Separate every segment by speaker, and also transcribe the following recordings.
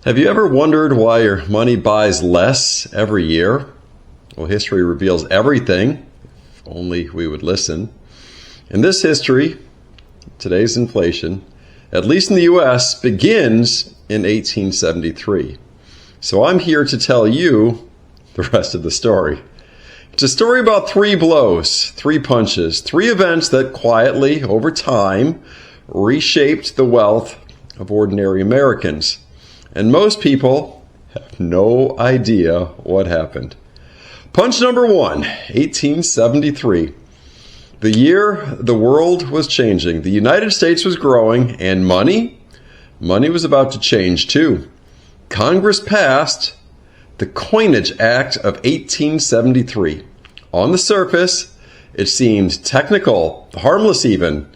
Speaker 1: Have you ever wondered why your money buys less every year? Well, history reveals everything, if only we would listen. In this history, today's inflation, at least in the U.S., begins in 1873. So I'm here to tell you the rest of the story. It's a story about three blows, three punches, three events that quietly, over time, reshaped the wealth of ordinary Americans. And most people have no idea what happened. Punch number one, 1873. The year the world was changing. The United States was growing, and money was about to change too. Congress passed the Coinage Act of 1873. On the surface, it seemed technical, harmless even,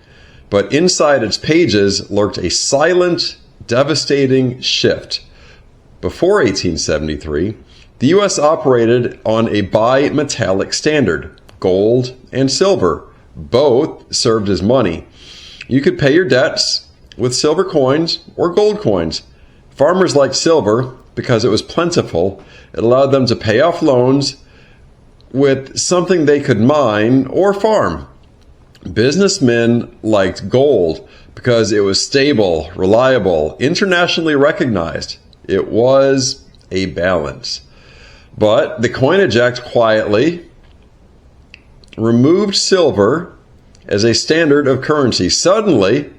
Speaker 1: but inside its pages lurked a silent, devastating shift. Before 1873, the U.S. operated on a bimetallic standard. Gold and silver both served as money. You could pay your debts with silver coins or gold coins. Farmers liked silver because it was plentiful. It allowed them to pay off loans with something they could mine or farm. Businessmen liked gold because it was stable, reliable, internationally recognized. It was a balance. But the Coinage Act quietly removed silver as a standard of currency. Suddenly,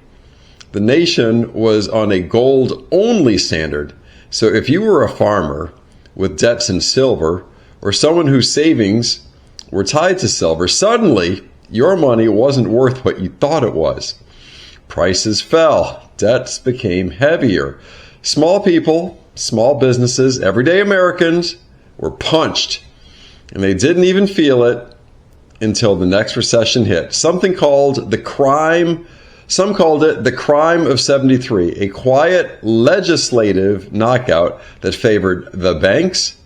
Speaker 1: the nation was on a gold-only standard. So if you were a farmer with debts in silver, or someone whose savings were tied to silver, suddenly your money wasn't worth what you thought it was. Prices fell. Debts became heavier. Small people, small businesses, everyday Americans were punched. And they didn't even feel it until the next recession hit. Some called it the crime of 73, a quiet legislative knockout that favored the banks,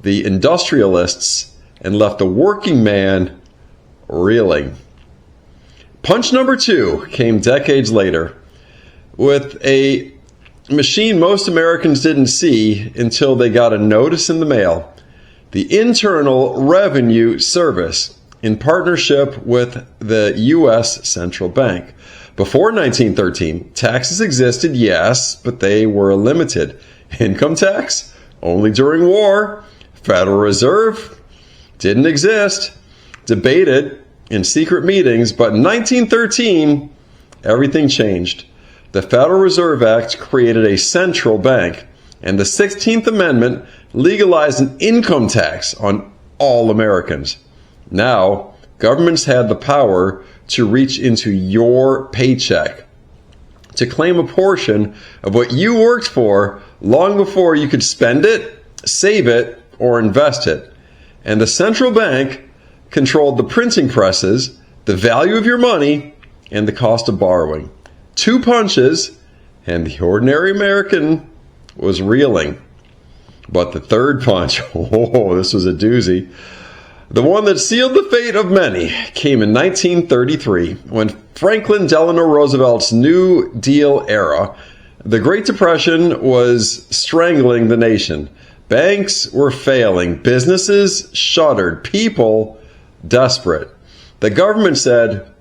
Speaker 1: the industrialists, and left the working man reeling. Punch number two came decades later with a machine most Americans didn't see until they got a notice in the mail. The Internal Revenue Service, in partnership with the U.S. Central Bank. Before 1913, taxes existed, yes, but they were limited. Income tax? Only during war. Federal Reserve? Didn't exist. Debated in secret meetings, but in 1913, everything changed. The Federal Reserve Act created a central bank, and the 16th Amendment legalized an income tax on all Americans. Now, governments had the power to reach into your paycheck, to claim a portion of what you worked for long before you could spend it, save it, or invest it. And the central bank controlled the printing presses, the value of your money, and the cost of borrowing. Two punches, and the ordinary American was reeling. But the third punch, this was a doozy. The one that sealed the fate of many came in 1933, when Franklin Delano Roosevelt's New Deal era, the Great Depression was strangling the nation. Banks were failing, businesses shuttered, people desperate. The government said,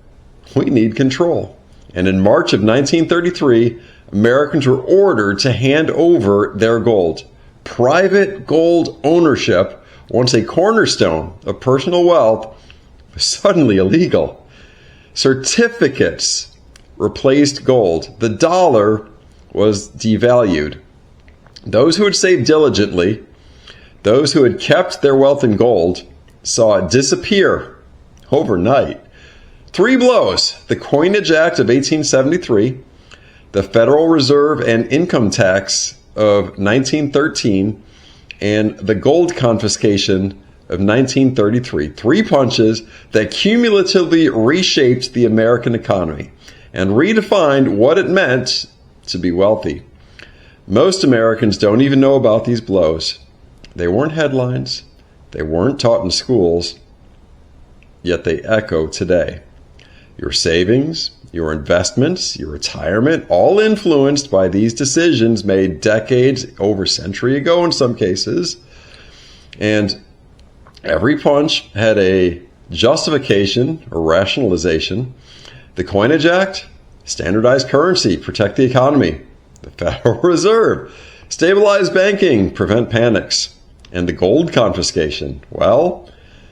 Speaker 1: we need control. And in March of 1933, Americans were ordered to hand over their gold. Private gold ownership, once a cornerstone of personal wealth, was suddenly illegal. Certificates replaced gold. The dollar was devalued. Those who had saved diligently, those who had kept their wealth in gold, saw it disappear overnight. Three blows: the Coinage Act of 1873, the Federal Reserve and Income Tax of 1913, and the gold confiscation of 1933. Three punches that cumulatively reshaped the American economy and redefined what it meant to be wealthy. Most Americans don't even know about these blows. They weren't headlines. They weren't taught in schools. Yet they echo today. Your savings, your investments, your retirement, all influenced by these decisions made decades, over a century ago in some cases. And every punch had a justification or rationalization. The Coinage Act, standardized currency, protect the economy. The Federal Reserve, stabilize banking, prevent panics. And the gold confiscation, well,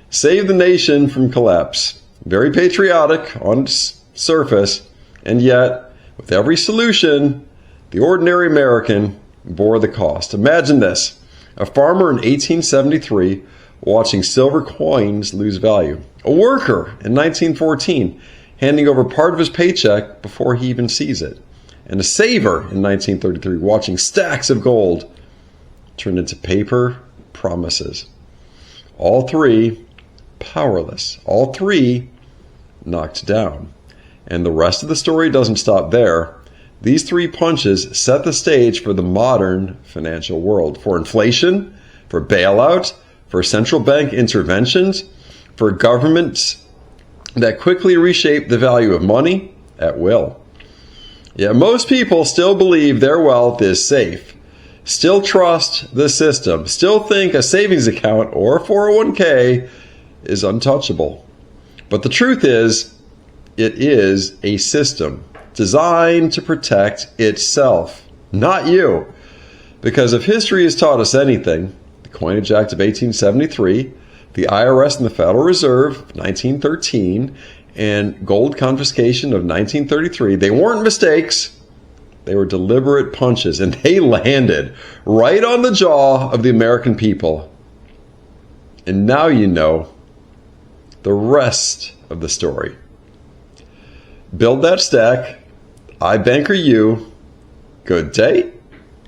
Speaker 1: save the nation from collapse. Very patriotic on its surface, and yet, with every solution, the ordinary American bore the cost. Imagine this: a farmer in 1873 watching silver coins lose value. A worker in 1914 handing over part of his paycheck before he even sees it. And a saver in 1933 watching stacks of gold turn into paper promises. All three powerless. All three knocked down. And the rest of the story doesn't stop there. These three punches set the stage for the modern financial world. For inflation, for bailouts, for central bank interventions, for governments that quickly reshape the value of money at will. Yet most people still believe their wealth is safe, still trust the system, still think a savings account or 401k is untouchable. But the truth is, it is a system designed to protect itself, not you. Because if history has taught us anything, the Coinage Act of 1873, the IRS and the Federal Reserve of 1913, and gold confiscation of 1933, they weren't mistakes. They were deliberate punches, and they landed right on the jaw of the American people. And now you know the rest of the story. Build that stack. I banker you. Good day.